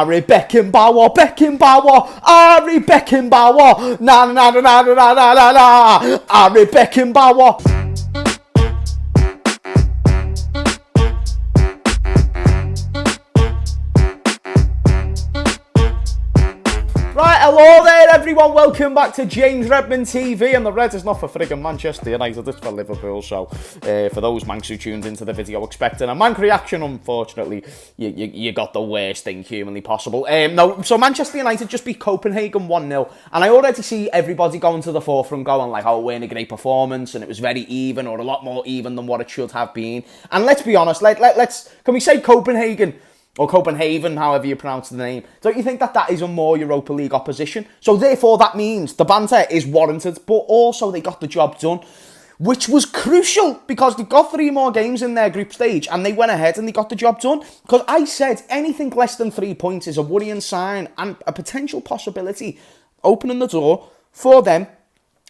Harry Beckenbauer, Harry Beckenbauer, na na na na na na na na, Harry Beckenbauer. Right, hello there everyone, welcome back to James Redmond TV, and the red is not for friggin' Manchester United, it's for Liverpool, so for those mancs who tuned into the video expecting a manc reaction, unfortunately, you got the worst thing humanly possible. So Manchester United just beat Copenhagen 1-0, and I already see everybody going to the forefront going like, oh, we're in a great performance, and it was very even, or a lot more even than what it should have been. And let's be honest, can we say Copenhagen, or Copenhagen, however you pronounce the name, don't you think that is a more Europa League opposition? So therefore that means the banter is warranted, but also they got the job done, which was crucial because they got 3 more games in their group stage and they went ahead and they got the job done. Because I said anything less than 3 points is a worrying sign and a potential possibility opening the door for them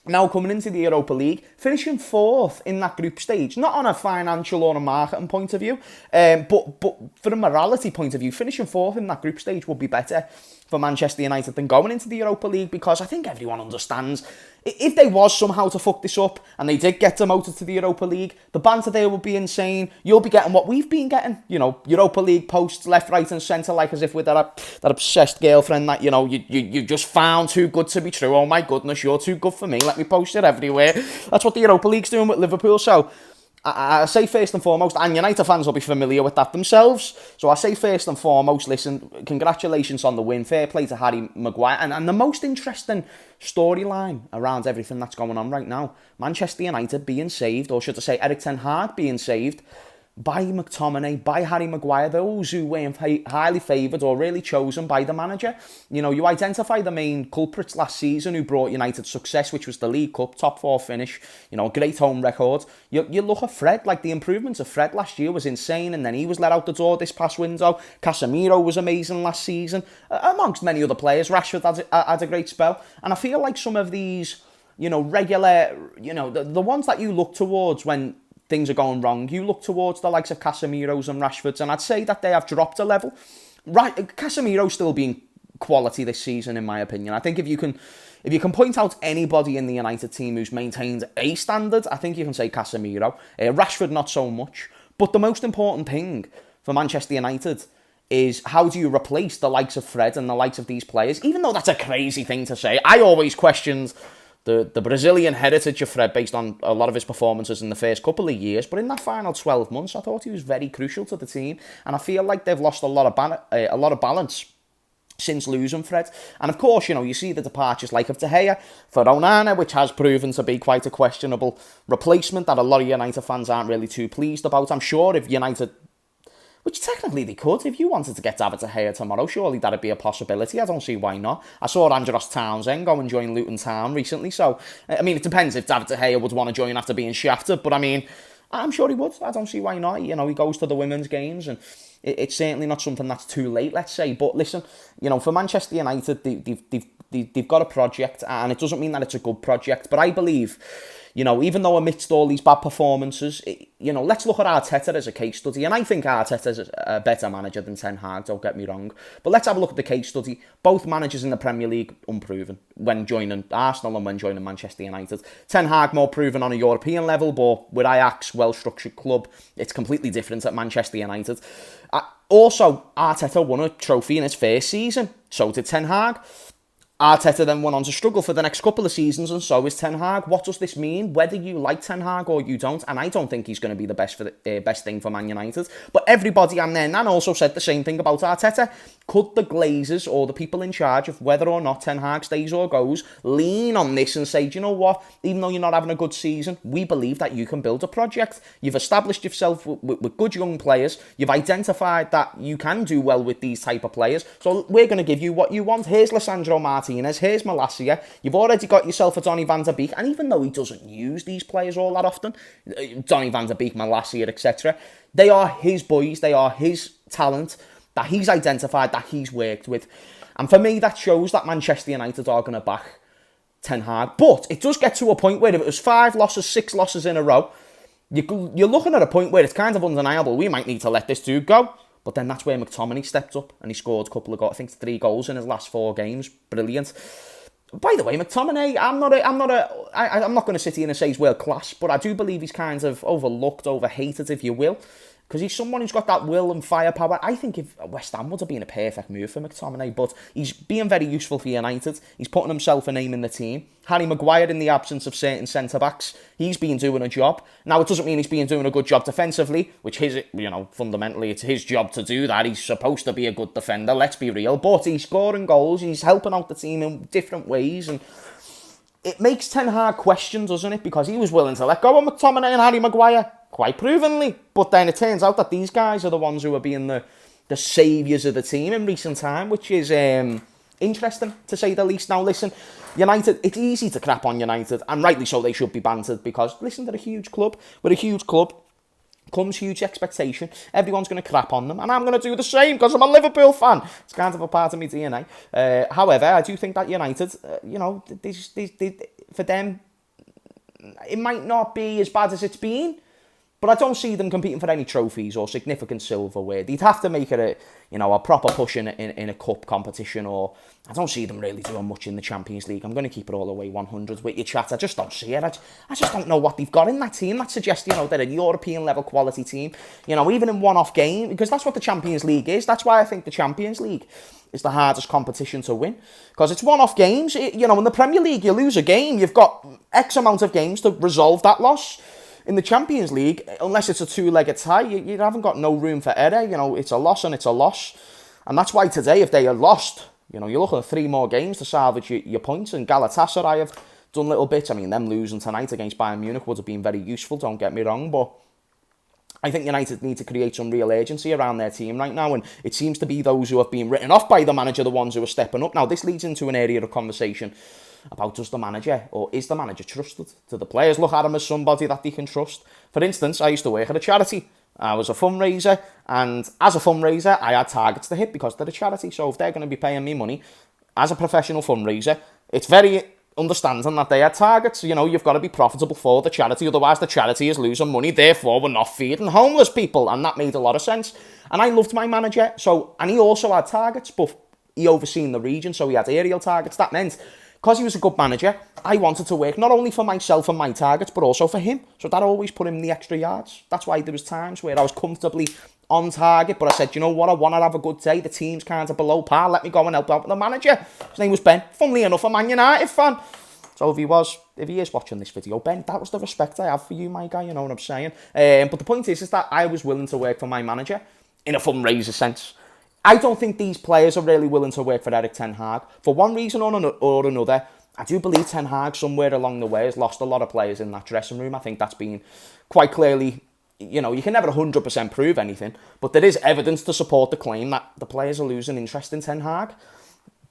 now coming into the Europa League, finishing 4th in that group stage, not on a financial or a marketing point of view, but for a morality point of view, finishing 4th in that group stage would be better for Manchester United than going into the Europa League, because I think everyone understands if they was somehow to fuck this up and they did get demoted to the Europa League, the banter there would be insane. You'll be getting what we've been getting, you know, Europa League posts left, right and centre, like as if we're that obsessed girlfriend that, you know, you just found too good to be true. Oh my goodness, you're too good for me, let me post it everywhere. That's what the Europa League's doing with Liverpool. So I say first and foremost, and United fans will be familiar with that themselves, so I say first and foremost, listen, congratulations on the win, fair play to Harry Maguire, and the most interesting storyline around everything that's going on right now, Manchester United being saved, or should I say Erik ten Hag being saved, by McTominay, by Harry Maguire, those who weren't highly favoured or really chosen by the manager. You know, you identify the main culprits last season who brought United success, which was the League Cup, top 4 finish, you know, great home record. You look at Fred, like the improvements of Fred last year was insane, and then he was let out the door this past window. Casemiro was amazing last season, amongst many other players. Rashford had a great spell, and I feel like some of these, you know, regular, you know, the ones that you look towards when things are going wrong, you look towards the likes of Casemiro's and Rashford's, and I'd say that they have dropped a level. Right, Casemiro's still being quality this season, in my opinion. I think if you can point out anybody in the United team who's maintained a standard, I think you can say Casemiro. Rashford, not so much. But the most important thing for Manchester United is how do you replace the likes of Fred and the likes of these players? Even though that's a crazy thing to say, I always questioned the Brazilian heritage of Fred based on a lot of his performances in the first couple of years, but in that final 12 months, I thought he was very crucial to the team, and I feel like they've lost a lot of balance since losing Fred. And of course, you know, you see the departures like of De Gea for Onana, which has proven to be quite a questionable replacement that a lot of United fans aren't really too pleased about. I'm sure if United, which technically they could, if you wanted to get David De Gea tomorrow, surely that'd be a possibility. I don't see why not. I saw Andros Townsend go and join Luton Town recently, so, I mean, it depends if David De Gea would want to join after being shafted, but I mean, I'm sure he would. I don't see why not. You know, he goes to the women's games, and it's certainly not something that's too late, let's say. But listen, you know, for Manchester United, they've got a project, and it doesn't mean that it's a good project, but I believe, you know, even though amidst all these bad performances, you know, let's look at Arteta as a case study. And I think Arteta's a better manager than Ten Hag, don't get me wrong. But let's have a look at the case study. Both managers in the Premier League unproven when joining Arsenal and when joining Manchester United. Ten Hag more proven on a European level, but with Ajax, well-structured club, it's completely different at Manchester United. Also, Arteta won a trophy in his first season. So did Ten Hag. Arteta then went on to struggle for the next couple of seasons, and so is Ten Hag. What does this mean? Whether you like Ten Hag or you don't, and I don't think he's going to be the best thing for Man United, but everybody and their nan also said the same thing about Arteta. Could the Glazers or the people in charge of whether or not Ten Hag stays or goes lean on this and say, do you know what, even though you're not having a good season, we believe that you can build a project. You've established yourself with good young players. You've identified that you can do well with these type of players, so we're going to give you what you want. Here's Lisandro Martinez, here's Malacia. You've already got yourself a Donny van der Beek, and even though he doesn't use these players all that often, Donny van der Beek, Malacia, etc., they are his boys, they are his talent that he's identified, that he's worked with. And for me, that shows that Manchester United are going to back Ten Hag. But it does get to a point where if it was 5 losses, 6 losses in a row, you're looking at a point where it's kind of undeniable. We might need to let this dude go. But then that's where McTominay stepped up and he scored a couple of goals, I think 3 goals in his last 4 games. Brilliant. By the way, McTominay, I'm not going to sit here and say he's world class, but I do believe he's kind of overlooked, overhated, if you will. Because he's someone who's got that will and firepower. I think if West Ham would have been a perfect move for McTominay, but he's being very useful for United. He's putting himself a name in the team. Harry Maguire, in the absence of certain centre-backs, he's been doing a job. Now, it doesn't mean he's been doing a good job defensively, which fundamentally, it's his job to do that. He's supposed to be a good defender, let's be real. But he's scoring goals, he's helping out the team in different ways, and it makes Ten Hag question, doesn't it? Because he was willing to let go of McTominay and Harry Maguire, quite provenly. But then it turns out that these guys are the ones who are being the saviours of the team in recent time, which is interesting, to say the least. Now, listen, United, it's easy to crap on United, and rightly so, they should be bantered, because, listen, they're a huge club. With a huge club comes huge expectation. Everyone's going to crap on them, and I'm going to do the same because I'm a Liverpool fan. It's kind of a part of my DNA. However, I do think that United, for them, it might not be as bad as it's been, but I don't see them competing for any trophies or significant silverware. They'd have to make it a proper push in a cup competition, or I don't see them really doing much in the Champions League. I'm going to keep it all the way 100 with your chat. I just don't see it. I just don't know what they've got in that team that suggests, they're a European level quality team. Even in one-off game, because that's what the Champions League is. That's why I think the Champions League is the hardest competition to win, because it's one-off games. In the Premier League, you lose a game, you've got X amount of games to resolve that loss. In the Champions League, unless it's a 2-legged tie, you haven't got no room for error. It's a loss and it's a loss. And that's why today, if they are lost, you're looking at 3 more games to salvage your points. And Galatasaray have done little bits. I mean, them losing tonight against Bayern Munich would have been very useful, don't get me wrong. But I think United need to create some real urgency around their team right now. And it seems to be those who have been written off by the manager, the ones who are stepping up. Now, this leads into an area of conversation about is the manager trusted? Do the players look at him as somebody that they can trust? For instance, I used to work at a charity. I was a fundraiser, and as a fundraiser, I had targets to hit because they're a charity. So if they're going to be paying me money as a professional fundraiser, it's very understanding that they had targets. You've got to be profitable for the charity, otherwise the charity is losing money. Therefore, we're not feeding homeless people, and that made a lot of sense. And I loved my manager, and he also had targets, but he overseen the region, so he had aerial targets. That meant, because he was a good manager, I wanted to work not only for myself and my targets, but also for him. So that always put him in the extra yards. That's why there was times where I was comfortably on target, but I said, you know what, I want to have a good day. The team's kind of below par. Let me go and help out with the manager. His name was Ben. Funnily enough, a Man United fan. So if he is watching this video, Ben, that was the respect I have for you, my guy. You know what I'm saying? But the point is that I was willing to work for my manager in a fundraiser sense. I don't think these players are really willing to work for Erik Ten Hag. For one reason or another, I do believe Ten Hag somewhere along the way has lost a lot of players in that dressing room. I think that's been quite clearly, you can never 100% prove anything, but there is evidence to support the claim that the players are losing interest in Ten Hag.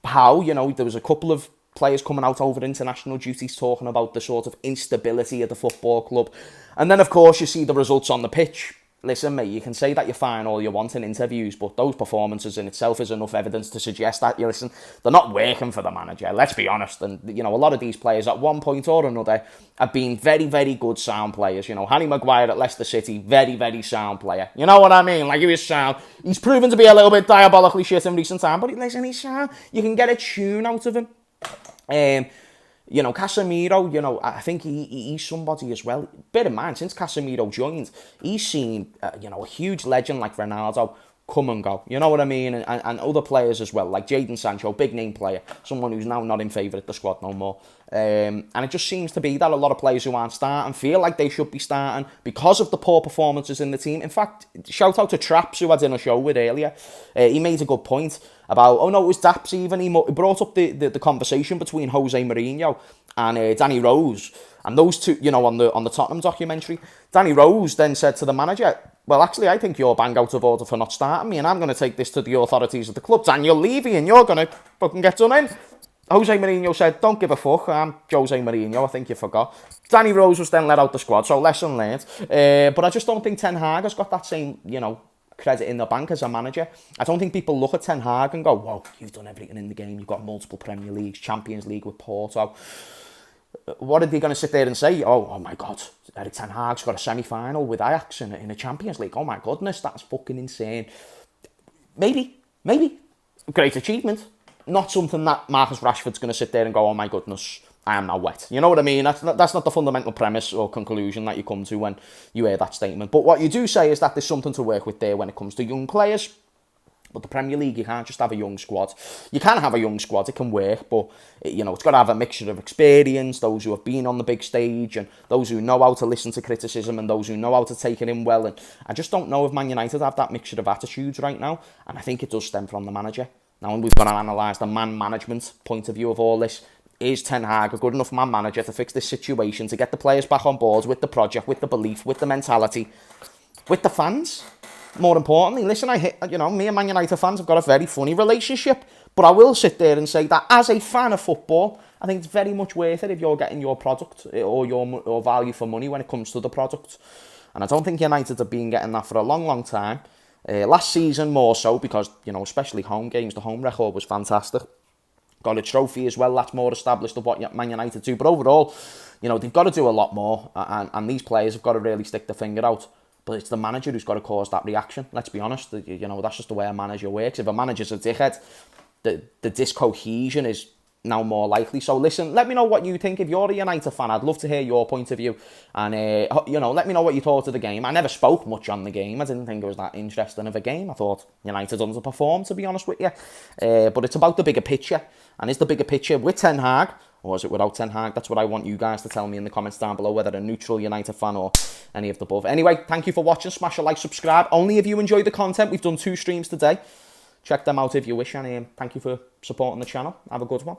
How? There was a couple of players coming out over international duties talking about the sort of instability of the football club. And then, of course, you see the results on the pitch. Listen, mate, you can say that you're fine all you want in interviews, but those performances in itself is enough evidence to suggest that, they're not working for the manager, let's be honest. And, a lot of these players at one point or another have been very, very good sound players. Harry Maguire at Leicester City, very, very sound player. You know what I mean? Like, he was sound. He's proven to be a little bit diabolically shit in recent time, but listen, he's sound. You can get a tune out of him. Casemiro, I think he's somebody as well. Bear in mind, since Casemiro joined, he's seen, a huge legend like Ronaldo come and go. You know what I mean? And other players as well, like Jadon Sancho, big name player, someone who's now not in favour at the squad no more. And it just seems to be that a lot of players who aren't starting feel like they should be starting because of the poor performances in the team. In fact, shout out to Traps, who I did a show with earlier. He made a good point about, it was Daps even. He brought up the conversation between Jose Mourinho and Danny Rose. And those two, on the Tottenham documentary, Danny Rose then said to the manager, well, actually, I think you're bang out of order for not starting me, and I'm going to take this to the authorities of the club. Daniel Levy, and you're going to fucking get done in. Jose Mourinho said, don't give a fuck, I'm Jose Mourinho, I think you forgot. Danny Rose was then let out the squad, so lesson learned. But I just don't think Ten Hag has got that same, credit in the bank as a manager. I don't think people look at Ten Hag and go, whoa, you've done everything in the game, you've got multiple Premier Leagues, Champions League with Porto. What are they going to sit there and say? Oh my God, Erik Ten Hag's got a semi-final with Ajax in a Champions League. Oh my goodness, that's fucking insane. maybe. Great achievement. Not something that Marcus Rashford's going to sit there and go, oh my goodness, I am now wet. You know what I mean? That's not the fundamental premise or conclusion that you come to when you hear that statement. But what you do say is that there's something to work with there when it comes to young players. But the Premier League, you can't just have a young squad. You can have a young squad, it can work, but it's got to have a mixture of experience, those who have been on the big stage, and those who know how to listen to criticism, and those who know how to take it in well. And I just don't know if Man United have that mixture of attitudes right now, and I think it does stem from the manager. Now, we've got to analyse the man management point of view of all this. Is Ten Hag a good enough man manager to fix this situation, to get the players back on board with the project, with the belief, with the mentality, with the fans? More importantly, listen, me and Man United fans have got a very funny relationship, but I will sit there and say that as a fan of football, I think it's very much worth it if you're getting your product or your value for money when it comes to the product. And I don't think United have been getting that for a long, long time. Last season more so because, especially home games, the home record was fantastic. Got a trophy as well, that's more established of what Man United do. But overall, they've got to do a lot more, and these players have got to really stick their finger out. But it's the manager who's got to cause that reaction. Let's be honest, that's just the way a manager works. If a manager's a dickhead, the discohesion is now more likely. So listen, let me know what you think. If you're a United fan, I'd love to hear your point of view. And, let me know what you thought of the game. I never spoke much on the game. I didn't think it was that interesting of a game. I thought United underperformed, to be honest with you. But it's about the bigger picture. And is the bigger picture with Ten Hag, or is it without Ten Hag? That's what I want you guys to tell me in the comments down below, whether a neutral United fan or any of the above. Anyway, thank you for watching. Smash a like, subscribe. Only if you enjoy the content. We've done 2 streams today. Check them out if you wish. And thank you for supporting the channel. Have a good one.